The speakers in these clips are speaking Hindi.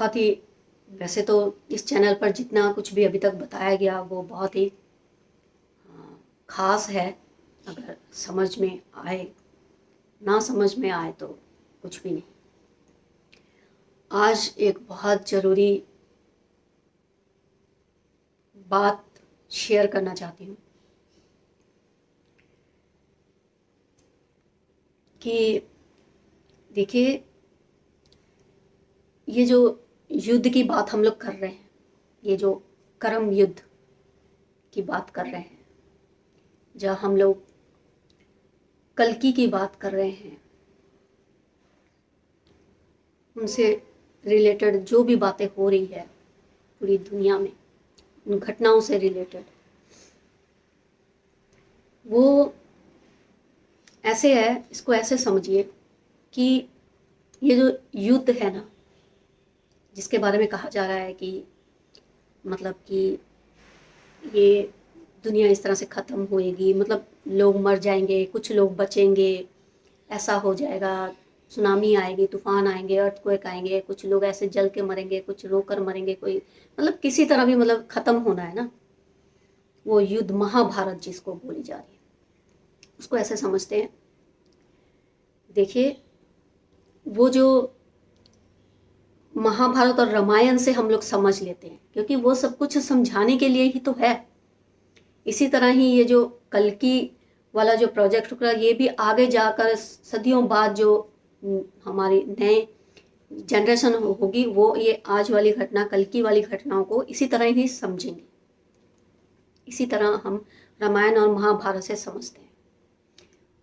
बहुत ही, वैसे तो इस चैनल पर जितना कुछ भी अभी तक बताया गया वो बहुत ही ख़ास है। अगर समझ में आए, ना समझ में आए तो कुछ भी नहीं। आज एक बहुत ज़रूरी बात शेयर करना चाहती हूँ कि देखिए, ये जो युद्ध की बात हम लोग कर रहे हैं, ये जो कर्म युद्ध की बात कर रहे हैं, जहाँ हम लोग कल्कि की बात कर रहे हैं, उनसे रिलेटेड जो भी बातें हो रही है पूरी दुनिया में, उन घटनाओं से रिलेटेड, वो ऐसे है, इसको ऐसे समझिए कि ये जो युद्ध है ना, जिसके बारे में कहा जा रहा है कि मतलब कि ये दुनिया इस तरह से ख़त्म होएगी, मतलब लोग मर जाएंगे, कुछ लोग बचेंगे, ऐसा हो जाएगा, सुनामी आएगी, तूफान आएंगे, अर्थक्वेक आएंगे, कुछ लोग ऐसे जल के मरेंगे, कुछ रोकर मरेंगे, कोई मतलब किसी तरह भी मतलब ख़त्म होना है ना। वो युद्ध महाभारत जिसको बोली जा रही है, उसको ऐसे समझते हैं। देखिए, वो जो महाभारत और रामायण से हम लोग समझ लेते हैं, क्योंकि वो सब कुछ समझाने के लिए ही तो है। इसी तरह ही ये जो कल्कि वाला जो प्रोजेक्ट होगा, ये भी आगे जाकर सदियों बाद जो हमारी नए जनरेशन होगी, वो ये आज वाली घटना, कल्कि वाली घटनाओं को इसी तरह ही समझेंगे। इसी तरह हम रामायण और महाभारत से समझते हैं।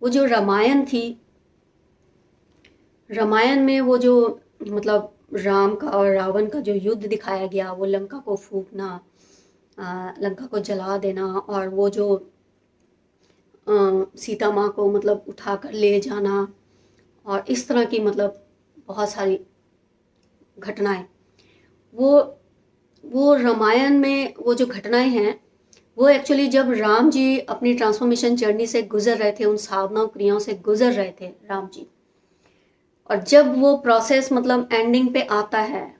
वो जो रामायण थी, रामायण में वो जो मतलब राम का और रावण का जो युद्ध दिखाया गया, वो लंका को फूंकना, लंका को जला देना, और वो जो सीता माँ को मतलब उठा कर ले जाना, और इस तरह की मतलब बहुत सारी घटनाएं, वो रामायण में वो जो घटनाएं हैं, वो एक्चुअली जब राम जी अपनी ट्रांसफॉर्मेशन जर्नी से गुजर रहे थे, उन साधना क्रियाओं से गुजर रहे थे राम जी, और जब वो प्रोसेस मतलब एंडिंग पे आता है,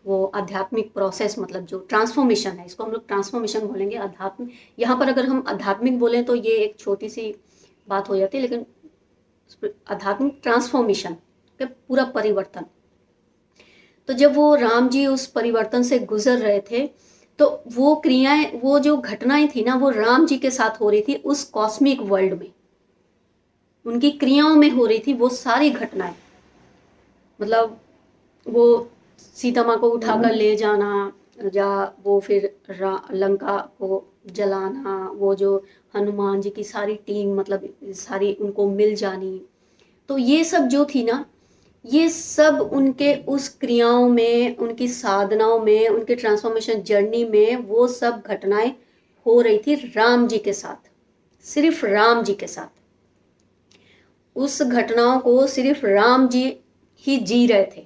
वो आध्यात्मिक प्रोसेस, मतलब जो ट्रांसफॉर्मेशन है, इसको हम लोग ट्रांसफॉर्मेशन बोलेंगे। अध्यात्म, यहाँ पर अगर हम आध्यात्मिक बोलें तो ये एक छोटी सी बात हो जाती है, लेकिन आध्यात्मिक ट्रांसफॉर्मेशन के पूरा परिवर्तन। तो जब वो राम जी उस परिवर्तन से गुजर रहे थे, तो वो क्रियाएं, वो जो घटनाएं थी ना, वो राम जी के साथ हो रही थी उस कॉस्मिक वर्ल्ड में, उनकी क्रियाओं में हो रही थी वो सारी घटनाएं। मतलब वो सीता माँ को उठाकर ले जाना, या वो फिर लंका को जलाना, वो जो हनुमान जी की सारी टीम मतलब सारी उनको मिल जानी, तो ये सब जो थी ना, ये सब उनके उस क्रियाओं में, उनकी साधनाओं में, उनके ट्रांसफॉर्मेशन जर्नी में वो सब घटनाएं हो रही थी राम जी के साथ, सिर्फ राम जी के साथ। उस घटनाओं को सिर्फ राम जी ही जी रहे थे,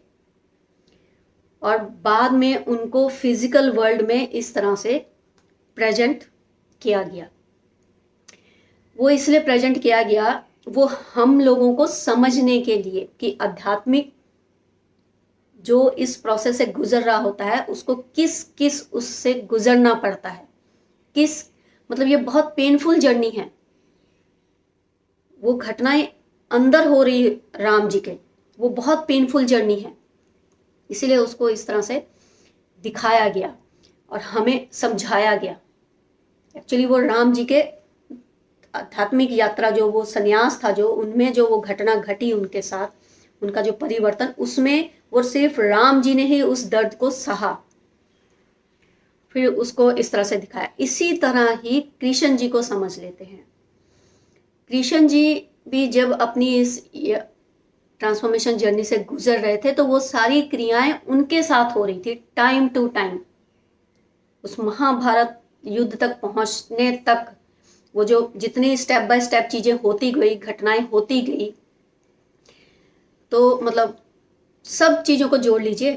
और बाद में उनको फिजिकल वर्ल्ड में इस तरह से प्रेजेंट किया गया। वो इसलिए प्रेजेंट किया गया, वो हम लोगों को समझने के लिए कि आध्यात्मिक जो इस प्रोसेस से गुजर रहा होता है, उसको किस किस उससे गुजरना पड़ता है, किस मतलब ये बहुत पेनफुल जर्नी है। वो घटनाएं अंदर हो रही राम जी के, वो बहुत पेनफुल जर्नी है, इसीलिए उसको इस तरह से दिखाया गया और हमें समझाया गया। एक्चुअली वो राम जी के आध्यात्मिक यात्रा, जो वो संन्यास था, जो उनमें जो वो घटना घटी उनके साथ, उनका जो परिवर्तन, उसमें वो सिर्फ राम जी ने ही उस दर्द को सहा, फिर उसको इस तरह से दिखाया। इसी तरह ही कृष्ण जी को समझ लेते हैं। कृष्ण जी भी जब अपनी इस ट्रांसफॉर्मेशन जर्नी से गुजर रहे थे, तो वो सारी क्रियाएं उनके साथ हो रही थी टाइम टू टाइम। उस महाभारत युद्ध तक पहुंचने तक वो जो जितनी स्टेप बाय स्टेप चीजें होती गई, घटनाएं होती गई, तो मतलब सब चीजों को जोड़ लीजिए,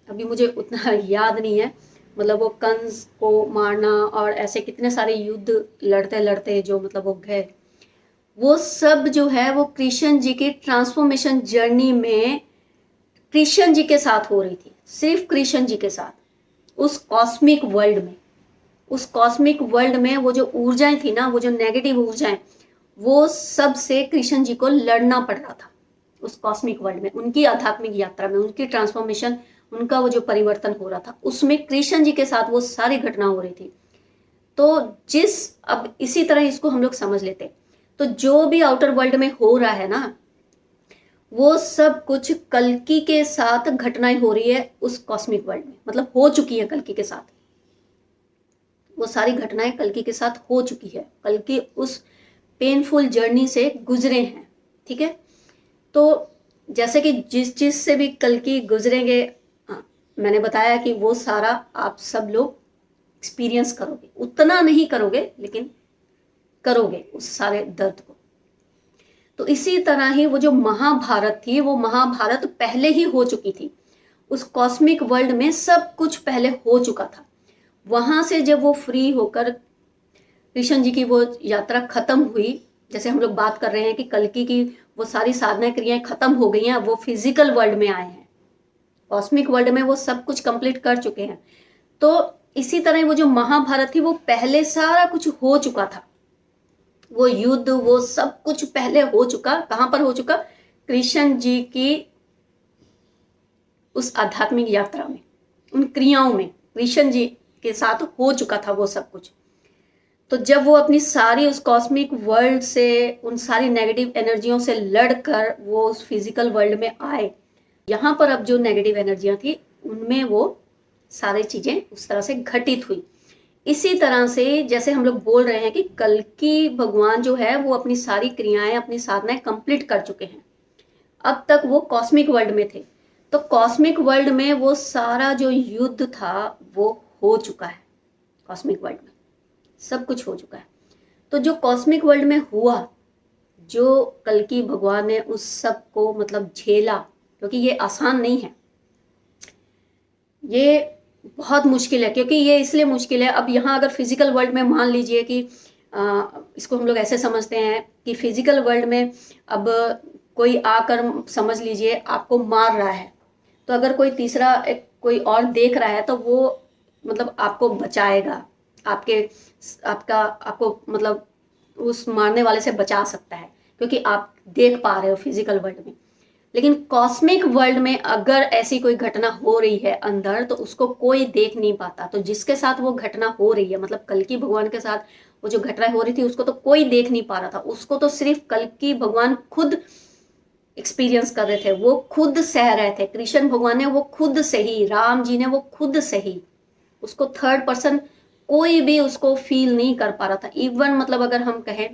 अभी मुझे उतना याद नहीं है, मतलब वो कंस को मारना और ऐसे कितने सारे युद्ध लड़ते लड़ते जो मतलब वो गए, वो सब जो है वो कृष्ण जी की ट्रांसफॉर्मेशन जर्नी में कृष्ण जी के साथ हो रही थी। सिर्फ कृष्ण जी के साथ उस कॉस्मिक वर्ल्ड में। उस कॉस्मिक वर्ल्ड में वो जो ऊर्जाएं थी ना, वो जो नेगेटिव ऊर्जाएं, वो सब से कृष्ण जी को लड़ना पड़ रहा था उस कॉस्मिक वर्ल्ड में। उनकी आध्यात्मिक यात्रा में, उनकी ट्रांसफॉर्मेशन, उनका वो जो परिवर्तन हो रहा था, उसमें कृष्ण जी के साथ वो सारी घटना हो रही थी। तो अब इसी तरह इसको हम लोग समझ लेते, तो जो भी आउटर वर्ल्ड में हो रहा है ना, वो सब कुछ कल्कि के साथ घटनाएं हो रही है उस कॉस्मिक वर्ल्ड में, मतलब हो चुकी है कल्कि के साथ। वो सारी घटनाएं कल्कि के साथ हो चुकी है। कल्कि उस पेनफुल जर्नी से गुजरे हैं, ठीक है। तो जैसे कि जिस चीज से भी कल्कि गुजरेंगे, मैंने बताया कि वो सारा आप सब लोग एक्सपीरियंस करोगे। उतना नहीं करोगे, लेकिन करोगे उस सारे दर्द को। तो इसी तरह ही वो जो महाभारत थी, वो महाभारत पहले ही हो चुकी थी। उस कॉस्मिक वर्ल्ड में सब कुछ पहले हो चुका था। वहां से जब वो फ्री होकर कृष्ण जी की वो यात्रा खत्म हुई, जैसे हम लोग बात कर रहे हैं कि कल्कि की वो सारी साधना क्रियाएं खत्म हो गई हैं, वो फिजिकल वर्ल्ड में आए हैं, कॉस्मिक वर्ल्ड में वो सब कुछ कंप्लीट कर चुके हैं। तो इसी तरह वो जो महाभारत थी, वो पहले सारा कुछ हो चुका था। वो युद्ध, वो सब कुछ पहले हो चुका। कहां पर हो चुका? कृष्ण जी की उस आध्यात्मिक यात्रा में, उन क्रियाओं में कृष्ण जी के साथ हो चुका था वो सब कुछ। तो जब वो अपनी सारी उस कॉस्मिक वर्ल्ड से, उन सारी नेगेटिव एनर्जियों से लड़कर वो उस फिजिकल वर्ल्ड में आए, यहाँ पर अब जो नेगेटिव एनर्जियां थी, उनमें वो सारी चीजें उस तरह से घटित हुई। इसी तरह से जैसे हम लोग बोल रहे हैं कि कल्कि भगवान जो है वो अपनी सारी क्रियाएं, अपनी साधनाएं कंप्लीट कर चुके हैं। अब तक वो कॉस्मिक वर्ल्ड में थे, तो कॉस्मिक वर्ल्ड में वो सारा जो युद्ध था वो हो चुका है। कॉस्मिक वर्ल्ड में सब कुछ हो चुका है। तो जो कॉस्मिक वर्ल्ड में हुआ, जो कल्कि भगवान ने उस सब को मतलब झेला, क्योंकि ये आसान नहीं है, ये बहुत मुश्किल है। क्योंकि ये इसलिए मुश्किल है, अब यहाँ अगर फिजिकल वर्ल्ड में मान लीजिए कि इसको हम लोग ऐसे समझते हैं कि फिजिकल वर्ल्ड में अब कोई आकर समझ लीजिए आपको मार रहा है, तो अगर कोई तीसरा कोई और देख रहा है तो वो मतलब आपको बचाएगा, आपको मतलब उस मारने वाले से बचा सकता है, क्योंकि आप देख पा रहे हो फिजिकल वर्ल्ड में। लेकिन कॉस्मिक वर्ल्ड में अगर ऐसी कोई घटना हो रही है अंदर, तो उसको कोई देख नहीं पाता। तो जिसके साथ वो घटना हो रही है, मतलब कल्कि भगवान के साथ वो जो घटना हो रही थी, उसको तो कोई देख नहीं पा रहा था। उसको तो सिर्फ कल्कि भगवान खुद एक्सपीरियंस कर रहे थे, वो खुद सह रहे थे। कृष्ण भगवान ने वो खुद से ही, राम जी ने वो खुद से ही, उसको थर्ड पर्सन कोई भी उसको फील नहीं कर पा रहा था। इवन मतलब अगर हम कहें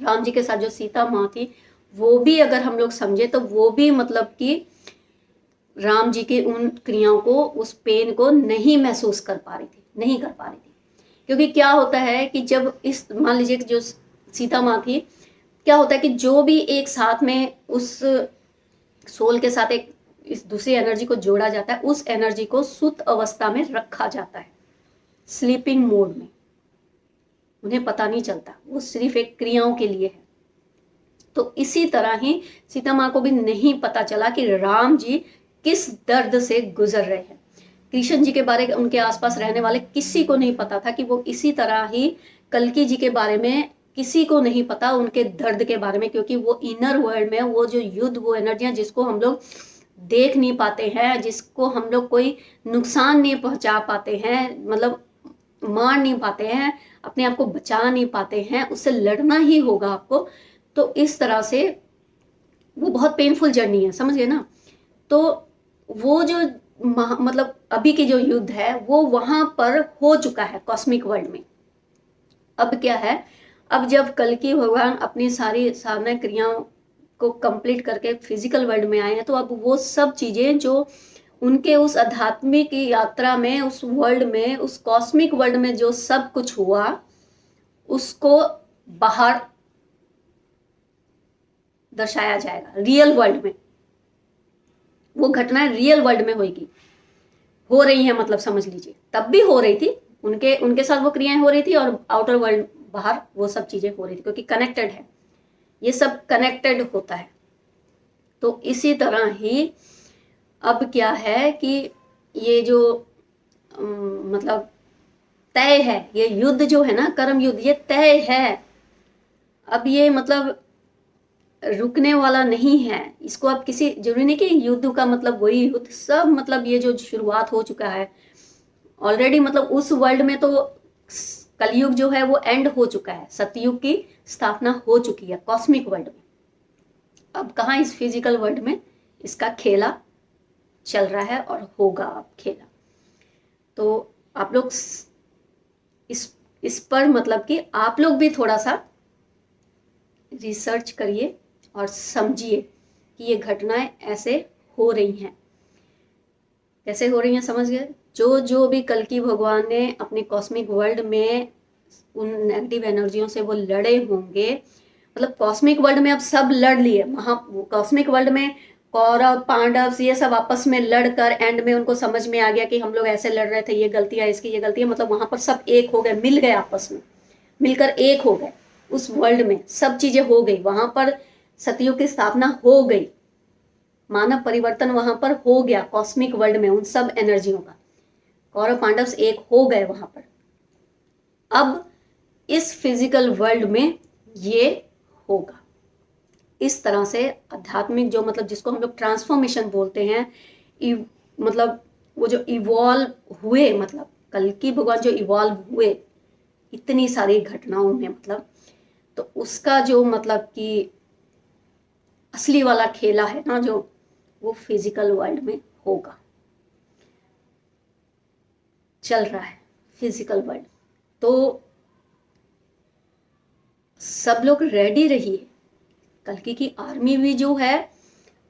राम जी के साथ जो सीता माँ थी, वो भी अगर हम लोग समझे तो वो भी मतलब कि राम जी की उन क्रियाओं को, उस पेन को नहीं महसूस कर पा रही थी, नहीं कर पा रही थी। क्योंकि क्या होता है कि जब इस मान लीजिए कि जो सीता माँ थी, क्या होता है कि जो भी एक साथ में उस सोल के साथ एक इस दूसरी एनर्जी को जोड़ा जाता है, उस एनर्जी को सुत अवस्था में रखा जाता है, स्लीपिंग मोड में। उन्हें पता नहीं चलता, वो सिर्फ एक क्रियाओं के लिए है। तो इसी तरह ही सीता माँ को भी नहीं पता चला कि राम जी किस दर्द से गुजर रहे हैं। कृष्ण जी के बारे में उनके आसपास रहने वाले किसी को नहीं पता था कि वो इसी तरह ही कल्कि जी के बारे में किसी को नहीं पता, उनके दर्द के बारे में। क्योंकि वो इनर वर्ल्ड में वो जो युद्ध, वो एनर्जियां जिसको हम लोग देख नहीं पाते हैं, जिसको हम लोग कोई नुकसान नहीं पहुंचा पाते हैं, मतलब मार नहीं पाते हैं, अपने आप को बचा नहीं पाते हैं, उससे लड़ना ही होगा आपको। तो इस तरह से वो बहुत पेनफुल जर्नी है, समझ गए ना। तो वो जो मतलब अभी की जो युद्ध है वो वहां पर हो चुका है कॉस्मिक वर्ल्ड में। अब क्या है, अब जब कल्कि भगवान अपनी सारी साधना क्रियाओं को कंप्लीट करके फिजिकल वर्ल्ड में आए हैं, तो अब वो सब चीजें जो उनके उस आध्यात्मिक यात्रा में, उस वर्ल्ड में, उस कॉस्मिक वर्ल्ड में जो सब कुछ हुआ, उसको बाहर दर्शाया जाएगा रियल वर्ल्ड में। वो घटना रियल वर्ल्ड में होगी, हो रही है, मतलब समझ लीजिए तब भी हो रही थी, उनके उनके साथ वो क्रियाएं हो रही थी, और आउटर वर्ल्ड बाहर वो सब चीजें हो रही थी, क्योंकि कनेक्टेड है, ये सब कनेक्टेड होता है। तो इसी तरह ही अब क्या है कि ये जो मतलब तय है, ये युद्ध जो है ना, कर्म युद्ध, ये तय है। अब ये मतलब रुकने वाला नहीं है। इसको अब किसी जरूरी नहीं कि युद्ध का मतलब वही युद्ध, सब मतलब ये जो शुरुआत हो चुका है ऑलरेडी, मतलब उस वर्ल्ड में तो कलयुग जो है वो एंड हो चुका है, सतयुग की स्थापना हो चुकी है कॉस्मिक वर्ल्ड में। अब कहाँ इस फिजिकल वर्ल्ड में इसका खेला चल रहा है और होगा अब खेला। तो आप लोग इस पर मतलब कि आप लोग भी थोड़ा सा रिसर्च करिए और समझिए कि ये घटनाएं ऐसे हो रही हैं, कैसे हो रही हैं, समझ गए। जो जो भी कल की भगवान ने अपने कॉस्मिक वर्ल्ड में उन नेगेटिव एनर्जियों से वो लड़े होंगे, मतलब कॉस्मिक वर्ल्ड में अब सब लड़ लिए। कॉस्मिक वर्ल्ड में कौरव पांडव ये सब आपस में लड़कर एंड में उनको समझ में आ गया कि हम लोग ऐसे लड़ रहे थे, ये गलती है इसकी, ये गलती है, मतलब वहां पर सब एक हो गए, मिल गए, आपस में मिलकर एक हो गए। उस वर्ल्ड में सब चीजें हो गई, वहां पर सतयुग की स्थापना हो गई, मानव परिवर्तन वहां पर हो गया कॉस्मिक वर्ल्ड में उन सब एनर्जियों का। कौरव पांडव एक हो गए वहां पर। अब इस फिजिकल वर्ल्ड में ये होगा। इस तरह से आध्यात्मिक जो मतलब जिसको हम लोग ट्रांसफॉर्मेशन बोलते हैं, मतलब वो जो इवॉल्व हुए, मतलब कल की भगवान जो इवॉल्व हुए इतनी सारी घटनाओं में, मतलब तो उसका जो मतलब कि असली वाला खेला है ना जो, वो फिजिकल वर्ल्ड में होगा, चल रहा है फिजिकल वर्ल्ड। तो सब लोग रेडी रहिए। कल्कि की आर्मी भी जो है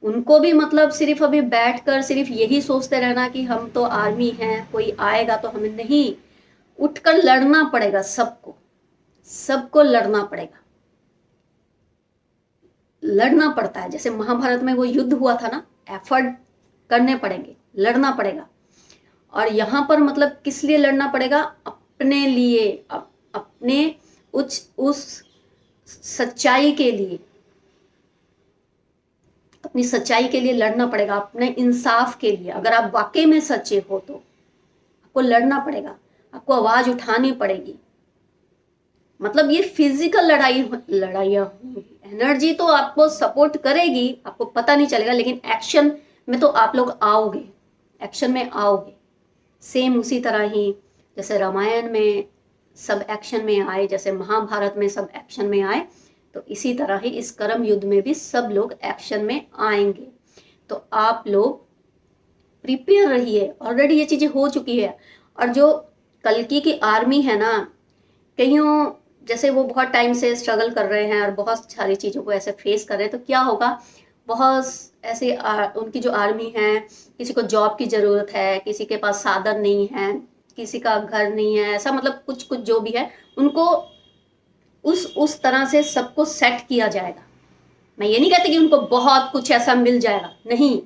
उनको भी मतलब सिर्फ अभी बैठकर सिर्फ यही सोचते रहना कि हम तो आर्मी हैं, कोई आएगा तो हमें नहीं, उठकर लड़ना पड़ेगा सबको, सबको लड़ना पड़ेगा। लड़ना पड़ता है, जैसे महाभारत में वो युद्ध हुआ था ना, एफर्ट करने पड़ेंगे, लड़ना पड़ेगा। और यहां पर मतलब किस लिए लड़ना पड़ेगा? अपने लिए, अपने उस सच्चाई के लिए, अपनी सच्चाई के लिए लड़ना पड़ेगा, अपने इंसाफ के लिए। अगर आप वाकई में सच्चे हो तो आपको लड़ना पड़ेगा, आपको आवाज उठानी पड़ेगी। मतलब ये फिजिकल लड़ाइयाँ होंगी। एनर्जी तो आपको सपोर्ट करेगी, आपको पता नहीं चलेगा, लेकिन एक्शन में तो आप लोग आओगे, एक्शन में आओगे। सेम उसी तरह ही जैसे रामायण में सब एक्शन में आए, जैसे महाभारत में सब एक्शन में आए, तो इसी तरह ही इस कर्म युद्ध में भी सब लोग एक्शन में आएंगे। तो आप लोग प्रिपेयर रहिए, ऑलरेडी ये चीजें हो चुकी है। और जो कल्कि की आर्मी है ना, कईयों जैसे वो बहुत टाइम से स्ट्रगल कर रहे हैं और बहुत सारी चीज़ों को ऐसे फेस कर रहे हैं, तो क्या होगा, बहुत ऐसे उनकी जो आर्मी है, किसी को जॉब की ज़रूरत है, किसी के पास साधन नहीं है, किसी का घर नहीं है, ऐसा मतलब कुछ कुछ जो भी है उनको उस तरह से सबको सेट किया जाएगा। मैं ये नहीं कहती कि उनको बहुत कुछ ऐसा मिल जाएगा, नहीं,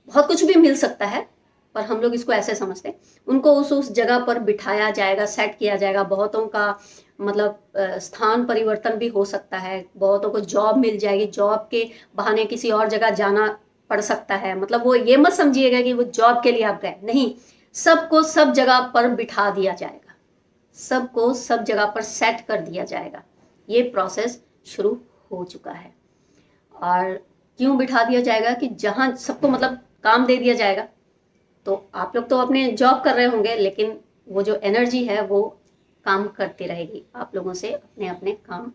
बहुत कुछ भी मिल सकता है, पर हम लोग इसको ऐसे समझते हैं, उनको उस जगह पर बिठाया जाएगा, सेट किया जाएगा। बहुतों का मतलब स्थान परिवर्तन भी हो सकता है, बहुतों को जॉब मिल जाएगी, जॉब के बहाने किसी और जगह जाना पड़ सकता है। मतलब वो ये मत समझिएगा कि वो जॉब के लिए आप गए, नहीं, सबको सब जगह पर बिठा दिया जाएगा, सबको सब जगह पर सेट कर दिया जाएगा। ये प्रोसेस शुरू हो चुका है। और क्यों बिठा दिया जाएगा कि जहां सबको मतलब काम दे दिया जाएगा, तो आप लोग तो अपने जॉब कर रहे होंगे, लेकिन वो जो एनर्जी है वो काम करती रहेगी, आप लोगों से अपने अपने काम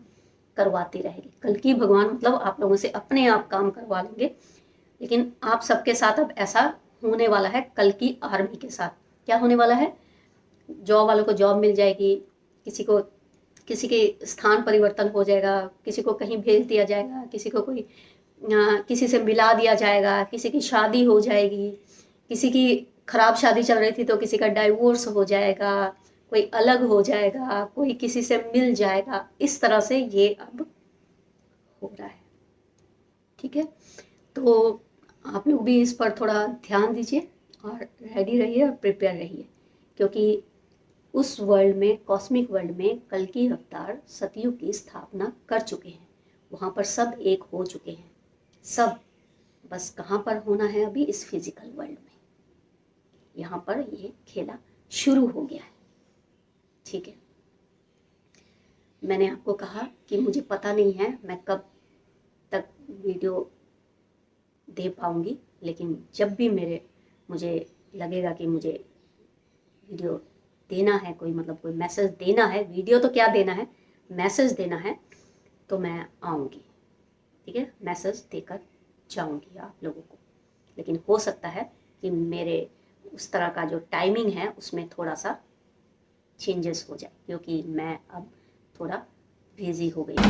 करवाती रहेगी। कल की भगवान मतलब आप लोगों से अपने आप काम करवा लेंगे। लेकिन आप सबके साथ अब ऐसा होने वाला है, कल की आर्मी के साथ क्या होने वाला है, जॉब वालों को जॉब मिल जाएगी, किसी के स्थान परिवर्तन हो जाएगा, किसी को कहीं भेज दिया जाएगा, किसी को कोई किसी से मिला दिया जाएगा, किसी की शादी हो जाएगी, किसी की खराब शादी चल रही थी तो किसी का डाइवोर्स हो जाएगा, कोई अलग हो जाएगा, कोई किसी से मिल जाएगा। इस तरह से ये अब हो रहा है, ठीक है। तो आप लोग भी इस पर थोड़ा ध्यान दीजिए और रेडी रहिए और प्रिपेयर रहिए, क्योंकि उस वर्ल्ड में, कॉस्मिक वर्ल्ड में कल की अवतार सतयुग की स्थापना कर चुके हैं, वहाँ पर सब एक हो चुके हैं, सब, बस कहाँ पर होना है अभी, इस फिजिकल वर्ल्ड में। यहाँ पर ये खेला शुरू हो गया है। ठीक है, मैंने आपको कहा कि मुझे पता नहीं है मैं कब तक वीडियो दे पाऊँगी, लेकिन जब भी मुझे लगेगा कि मुझे वीडियो देना है, कोई मतलब कोई मैसेज देना है, वीडियो तो क्या देना है, मैसेज देना है, तो मैं आऊँगी। ठीक है, मैसेज देकर जाऊँगी आप लोगों को। लेकिन हो सकता है कि मेरे उस तरह का जो टाइमिंग है उसमें थोड़ा सा चेंजेस हो जाए, क्योंकि मैं अब थोड़ा बिजी हो गई हूँ।